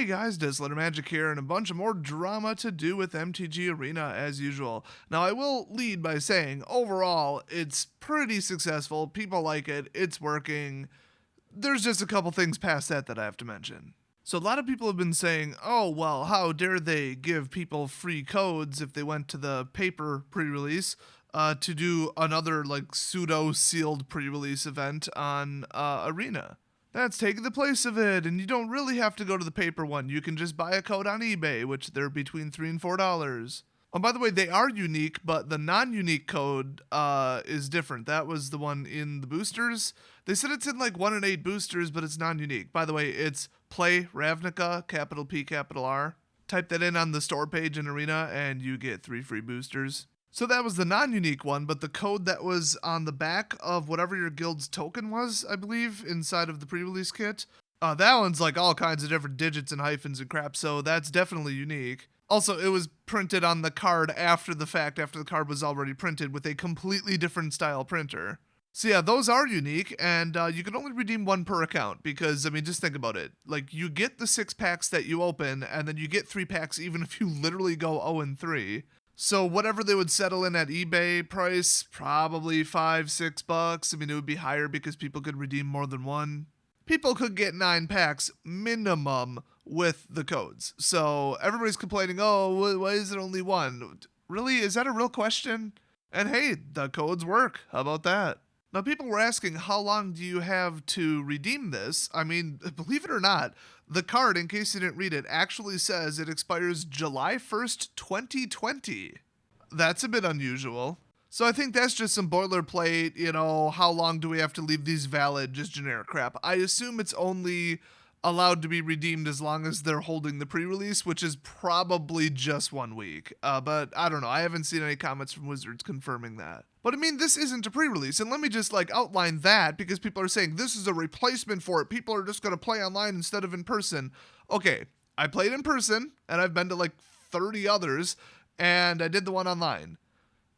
Hey guys, Dizzler Magic here, and a bunch of more drama to do with MTG Arena as usual. Now, I will lead by saying, overall, it's pretty successful. People like it. It's working. There's just a couple things past that I have to mention. So a lot of people have been saying, oh, well, how dare they give people free codes if they went to the paper pre-release to do another like pseudo-sealed pre-release event on Arena. That's taking the place of it, and you don't really have to go to the paper one. You can just buy a code on eBay, which they're between $3 and $4. Oh, by the way, they are unique, but the non-unique code is different. That was the one in the boosters. They said it's in like 1 in 8 boosters, but it's non-unique. By the way, it's Play Ravnica, capital P, capital R. Type that in on the store page in Arena, and you get 3 free boosters. So that was the non-unique one, but the code that was on the back of whatever your guild's token was, I believe, inside of the pre-release kit, that one's like all kinds of different digits and hyphens and crap, so that's definitely unique. Also, it was printed on the card after the fact, after the card was already printed with a completely different style printer. So yeah, those are unique, and you can only redeem 1 per account because, I mean, just think about it. Like, you get the 6 packs that you open, and then you get 3 packs even if you literally go 0-3. So whatever they would settle in at eBay price, probably $5-6. I mean, it would be higher because people could redeem more than 1. People could get 9 packs minimum with the codes. So everybody's complaining, oh, why is it only 1? Really? Is that a real question? And hey, the codes work. How about that? Now, people were asking, how long do you have to redeem this? I mean, believe it or not, the card, in case you didn't read it, actually says it expires July 1st, 2020. That's a bit unusual. So I think that's just some boilerplate, how long do we have to leave these valid, just generic crap. I assume it's only allowed to be redeemed as long as they're holding the pre-release, which is probably just 1 week. But I don't know. I haven't seen any comments from Wizards confirming that. But I mean, this isn't a pre-release, and let me just outline that because people are saying this is a replacement for it. People are just going to play online instead of in person. Okay, I played in person, and I've been to 30 others, and I did the one online.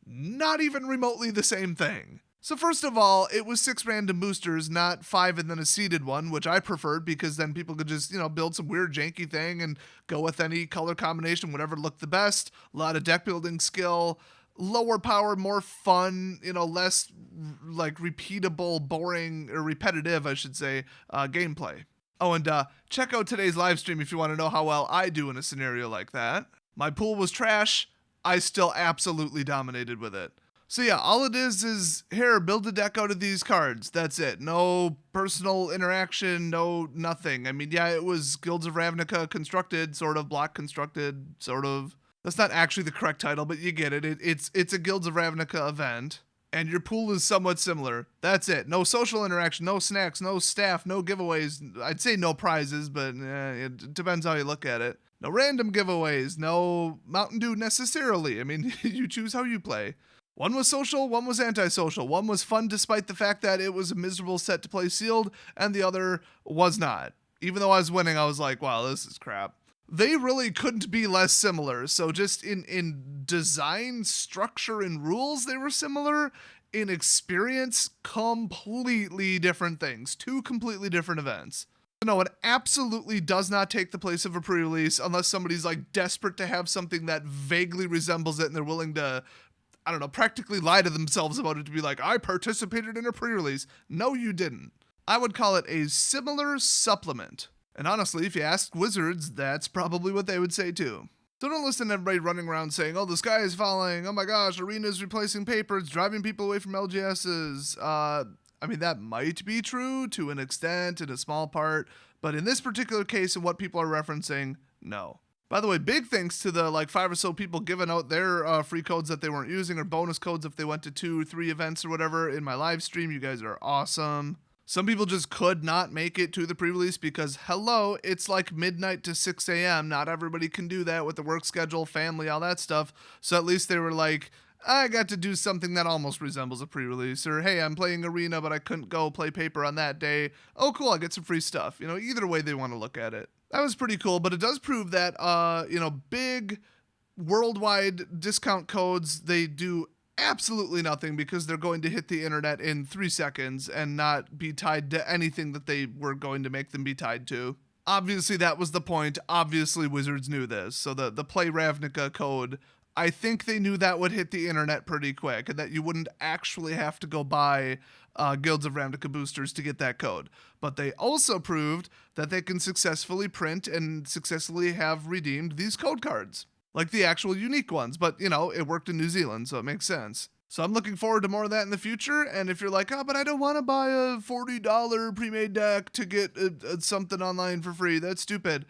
Not even remotely the same thing. So first of all, it was 6 random boosters, not 5 and then a seeded one, which I preferred because then people could just, build some weird janky thing and go with any color combination, whatever looked the best. A lot of deck building skill, lower power, more fun, less repeatable, boring, or repetitive, I should say, gameplay. Oh, and check out today's live stream if you want to know how well I do in a scenario like that. My pool was trash. I still absolutely dominated with it. So yeah, all it is here, build a deck out of these cards. That's it. No personal interaction, no nothing. I mean, yeah, it was Guilds of Ravnica constructed, sort of, block constructed, sort of. That's not actually the correct title, but you get it. It's a Guilds of Ravnica event, and your pool is somewhat similar. That's it. No social interaction, no snacks, no staff, no giveaways. I'd say no prizes, but it depends how you look at it. No random giveaways, no Mountain Dew necessarily. I mean, you choose how you play. One was social, one was antisocial. One was fun despite the fact that it was a miserable set to play sealed, and the other was not. Even though I was winning, I was like, wow, this is crap. They really couldn't be less similar. So just in design, structure, and rules, they were similar. In experience, completely different things. 2 completely different events. No, it absolutely does not take the place of a pre-release unless somebody's desperate to have something that vaguely resembles it and they're willing to, I don't know, practically lie to themselves about it to be like, I participated in a pre-release. No, you didn't. I would call it a similar supplement. And honestly, if you ask Wizards, that's probably what they would say too. So don't listen to everybody running around saying, oh, the sky is falling. Oh my gosh, Arena's replacing paper. It's driving people away from LGSs. I mean, that might be true to an extent, in a small part. But in this particular case and what people are referencing, no. By the way, big thanks to the 5 or so people giving out their free codes that they weren't using or bonus codes if they went to 2 or 3 events or whatever in my live stream. You guys are awesome. Some people just could not make it to the pre-release because, hello, it's midnight to 6 a.m. Not everybody can do that with the work schedule, family, all that stuff. So at least they were like, I got to do something that almost resembles a pre-release. Or, hey, I'm playing Arena, but I couldn't go play paper on that day. Oh, cool, I get some free stuff. Either way they want to look at it. That was pretty cool, but it does prove that, big worldwide discount codes, they do absolutely nothing because they're going to hit the internet in 3 seconds and not be tied to anything that they were going to make them be tied to. Obviously, that was the point. Obviously, Wizards knew this. So the Play Ravnica code, I think they knew that would hit the internet pretty quick and that you wouldn't actually have to go buy Guilds of Ravnica boosters to get that code. But they also proved that they can successfully print and successfully have redeemed these code cards, like the actual unique ones. But, you know, it worked in New Zealand, so it makes sense. So I'm looking forward to more of that in the future. And if you're like, oh, but I don't want to buy a $40 pre-made deck to get something online for free, that's stupid.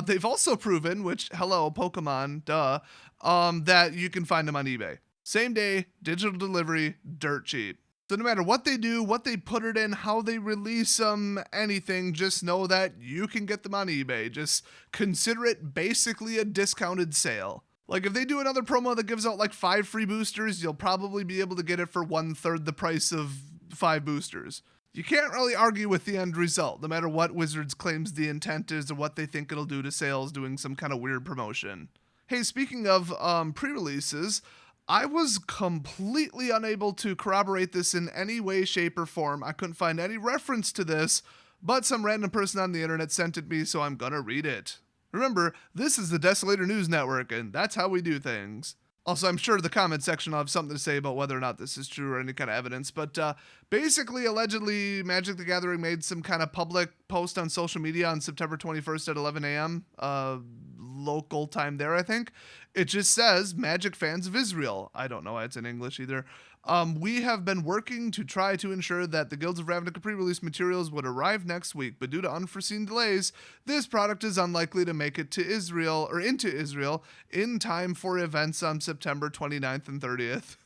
They've also proven, which, hello, Pokemon, duh, that you can find them on eBay. Same day, digital delivery, dirt cheap. So no matter what they do, what they put it in, how they release them, anything, just know that you can get them on eBay. Just consider it basically a discounted sale. Like, if they do another promo that gives out like 5 free boosters, you'll probably be able to get it for 1/3 the price of 5 boosters. You can't really argue with the end result, no matter what Wizards claims the intent is or what they think it'll do to sales doing some kind of weird promotion. Hey, speaking of pre-releases, I was completely unable to corroborate this in any way, shape, or form. I couldn't find any reference to this, but some random person on the internet sent it me, so I'm gonna read it. Remember, this is the Desolator News Network, and that's how we do things. Also, I'm sure the comment section will have something to say about whether or not this is true or any kind of evidence, but basically, allegedly, Magic the Gathering made some kind of public post on social media on September 21st at 11 a.m., local time there, I think. It just says, Magic fans of Israel. I don't know why it's in English either. We have been working to try to ensure that the Guilds of Ravnica pre-release materials would arrive next week, but due to unforeseen delays, this product is unlikely to make it to Israel or into Israel in time for events on September 29th and 30th.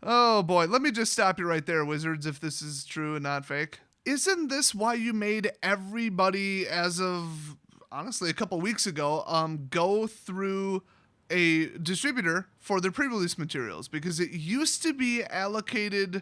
Oh boy, let me just stop you right there, Wizards, if this is true and not fake. Isn't this why you made everybody, as of honestly a couple weeks ago, go through a distributor for their pre-release materials? Because it used to be allocated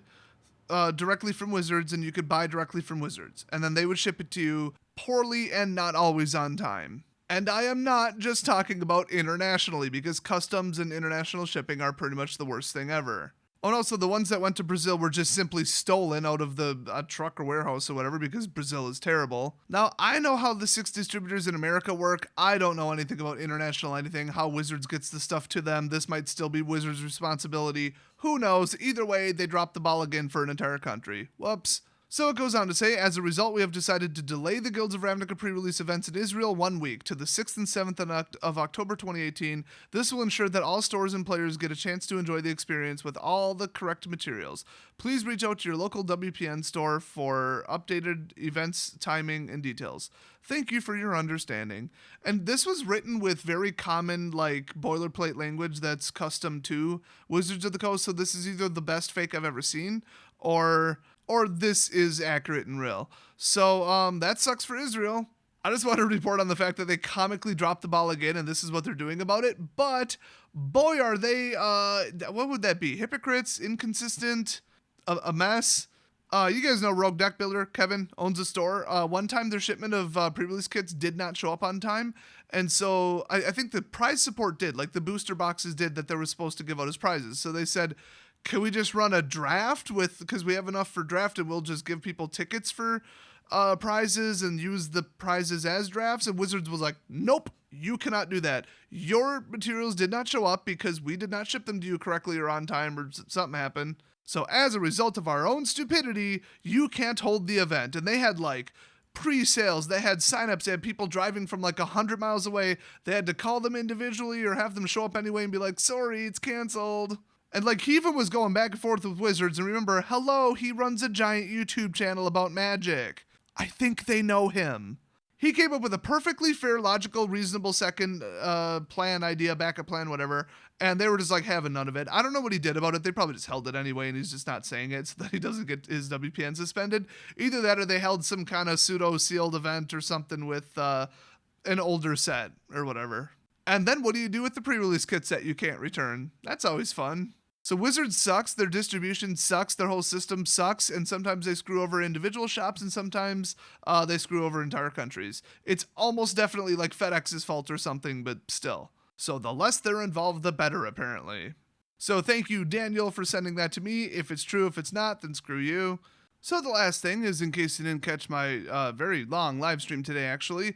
directly from Wizards and you could buy directly from Wizards, and then they would ship it to you poorly and not always on time. And I am not just talking about internationally, because customs and international shipping are pretty much the worst thing ever. Oh no, so the ones that went to Brazil were just simply stolen out of the truck or warehouse or whatever, because Brazil is terrible. Now, I know how the 6 distributors in America work. I don't know anything about international anything, how Wizards gets the stuff to them. This might still be Wizards' responsibility. Who knows? Either way, they dropped the ball again for an entire country. Whoops. So it goes on to say, as a result, we have decided to delay the Guilds of Ravnica pre-release events in Israel 1 week to the 6th and 7th of October 2018. This will ensure that all stores and players get a chance to enjoy the experience with all the correct materials. Please reach out to your local WPN store for updated events, timing, and details. Thank you for your understanding. And this was written with very common, like, boilerplate language that's custom to Wizards of the Coast, so this is either the best fake I've ever seen, or this is accurate and real. So that sucks for Israel. I just want to report on the fact that they comically dropped the ball again, and this is what they're doing about it. But boy, are they, what would that be? Hypocrites, inconsistent, a mess. You guys know Rogue Deck Builder, Kevin, owns a store. One time their shipment of pre-release kits did not show up on time. And so I think the prize support did, like the booster boxes did that they were supposed to give out as prizes. So they said, can we just run a draft because we have enough for draft and we'll just give people tickets for prizes and use the prizes as drafts? And Wizards was like, nope, you cannot do that. Your materials did not show up because we did not ship them to you correctly or on time or something happened. So as a result of our own stupidity, you can't hold the event. And they had like pre-sales, they had signups, they had people driving from like 100 miles away. They had to call them individually or have them show up anyway and be like, sorry, it's canceled. And like he even was going back and forth with Wizards. And remember, hello, he runs a giant YouTube channel about Magic. I think they know him. He came up with a perfectly fair, logical, reasonable second plan, idea, backup plan, whatever. And they were just like having none of it. I don't know what he did about it. They probably just held it anyway, and he's just not saying it so that he doesn't get his WPN suspended. Either that or they held some kind of pseudo-sealed event or something with an older set or whatever. And then what do you do with the pre-release kits that you can't return? That's always fun. So Wizards sucks, their distribution sucks, their whole system sucks, and sometimes they screw over individual shops, and sometimes they screw over entire countries. It's almost definitely like FedEx's fault or something, but still. So the less they're involved, the better, apparently. So thank you, Daniel, for sending that to me. If it's true, if it's not, then screw you. So the last thing is, in case you didn't catch my very long live stream today, actually,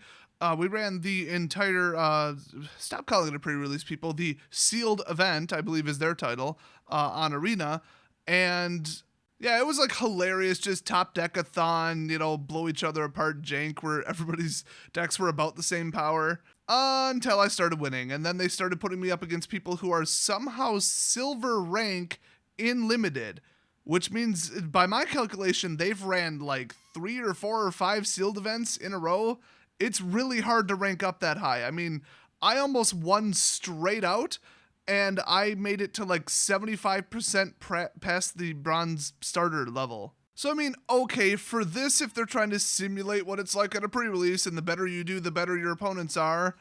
we ran the entire, stop calling it a pre-release, people, the sealed event, I believe is their title, on Arena. And yeah, it was like hilarious, just top deck-a-thon, blow each other apart jank where everybody's decks were about the same power. Until I started winning, and then they started putting me up against people who are somehow silver rank in limited, which means by my calculation, they've ran like 3 or 4 or 5 sealed events in a row. It's really hard to rank up that high. I mean, I almost won straight out, and I made it to like 75% past the bronze starter level. So, I mean, okay, for this, if they're trying to simulate what it's like at a pre-release, and the better you do, the better your opponents are,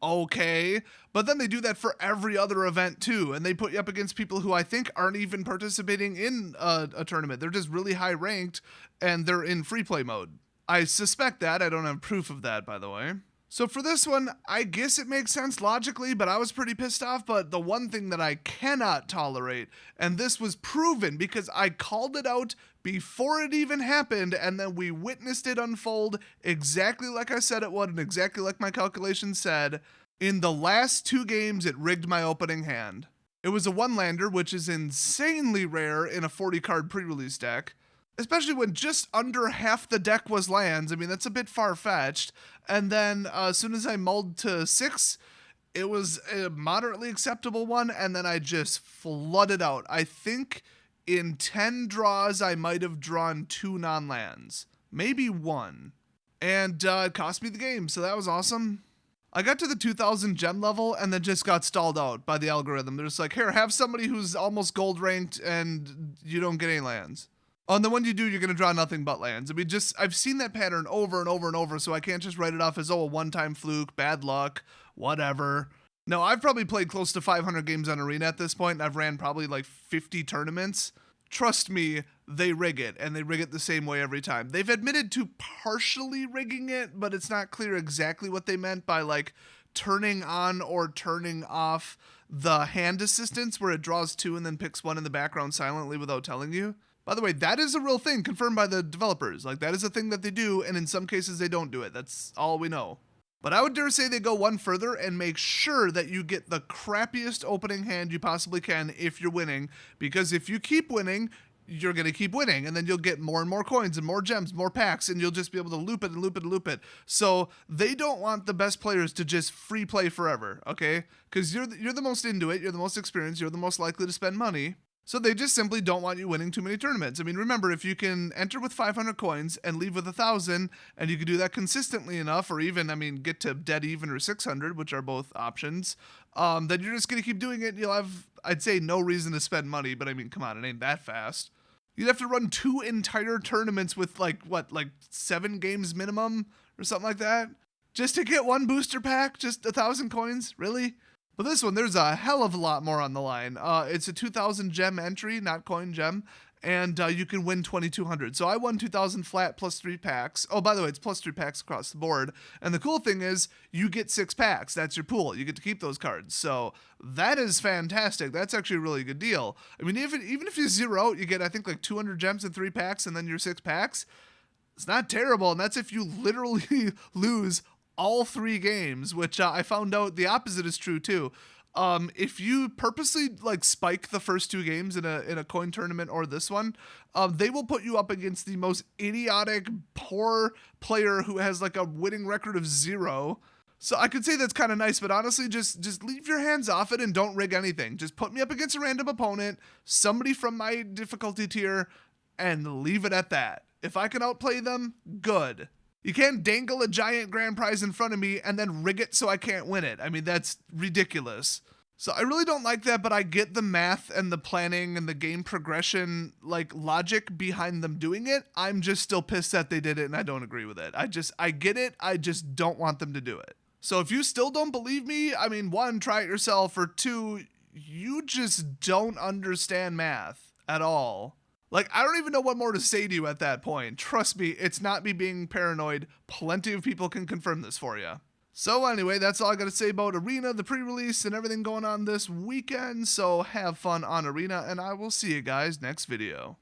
okay. But then they do that for every other event too, and they put you up against people who I think aren't even participating in a tournament. They're just really high ranked, and they're in free play mode. I suspect that. I don't have proof of that, by the way. So for this one, I guess it makes sense logically, but I was pretty pissed off. But the one thing that I cannot tolerate, and this was proven because I called it out before it even happened, and then we witnessed it unfold exactly like I said it would, and exactly like my calculations said. In the last 2 games, it rigged my opening hand. It was a 1-lander, which is insanely rare in a 40-card pre-release deck, especially when just under half the deck was lands. I mean, that's a bit far-fetched. And then as soon as I mulled to 6, it was a moderately acceptable one, and then I just flooded out. I think in 10 draws, I might have drawn 2 non-lands. Maybe 1. And it cost me the game, so that was awesome. I got to the 2000 gem level and then just got stalled out by the algorithm. They're just like, here, have somebody who's almost gold ranked and you don't get any lands. Oh, and then when you do, you're going to draw nothing but lands. I mean, I've seen that pattern over and over and over, so I can't just write it off as, a one-time fluke, bad luck, whatever. No, I've probably played close to 500 games on Arena at this point, and I've ran probably like 50 tournaments. Trust me, they rig it, and they rig it the same way every time. They've admitted to partially rigging it, but it's not clear exactly what they meant by like turning on or turning off the hand assistance where it draws 2 and then picks 1 in the background silently without telling you. By the way, that is a real thing confirmed by the developers. Like, that is a thing that they do, and in some cases they don't do it. That's all we know. But I would dare say they go one further and make sure that you get the crappiest opening hand you possibly can if you're winning, because if you keep winning, you're going to keep winning, and then you'll get more and more coins and more gems, more packs, and you'll just be able to loop it and loop it and loop it. So they don't want the best players to just free play forever, okay? Because you're the most into it, you're the most experienced, you're the most likely to spend money. So they just simply don't want you winning too many tournaments. I mean, remember, if you can enter with 500 coins and leave with 1,000, and you can do that consistently enough, or even, get to dead even or 600, which are both options, then you're just going to keep doing it, and you'll have, I'd say, no reason to spend money, but come on, it ain't that fast. You'd have to run 2 entire tournaments with, 7 games minimum, or something like that, just to get 1 booster pack, just 1,000 coins, really? But this one, there's a hell of a lot more on the line. It's a 2,000 gem entry, not coin gem, and you can win 2,200. So I won 2,000 flat plus 3 packs. Oh, by the way, it's plus 3 packs across the board. And the cool thing is, you get 6 packs. That's your pool. You get to keep those cards. So that is fantastic. That's actually a really good deal. I mean, even if you zero out, you get, I think, like 200 gems in 3 packs and then your 6 packs. It's not terrible, and that's if you literally lose all 3 games, which I found out the opposite is true too. If you purposely spike the first 2 games in a coin tournament or this one, they will put you up against the most idiotic, poor player who has a winning record of 0. So I could say that's kind of nice, but honestly, just leave your hands off it and don't rig anything. Just put me up against a random opponent, somebody from my difficulty tier, and leave it at that. If I can outplay them, good. You can't dangle a giant grand prize in front of me and then rig it so I can't win it. That's ridiculous. So I really don't like that, but I get the math and the planning and the game progression, logic behind them doing it. I'm just still pissed that they did it, and I don't agree with it. I get it. I just don't want them to do it. So if you still don't believe me, 1, try it yourself, or 2, you just don't understand math at all. I don't even know what more to say to you at that point. Trust me, it's not me being paranoid. Plenty of people can confirm this for you. So anyway, that's all I got to say about Arena, the pre-release, and everything going on this weekend. So have fun on Arena, and I will see you guys next video.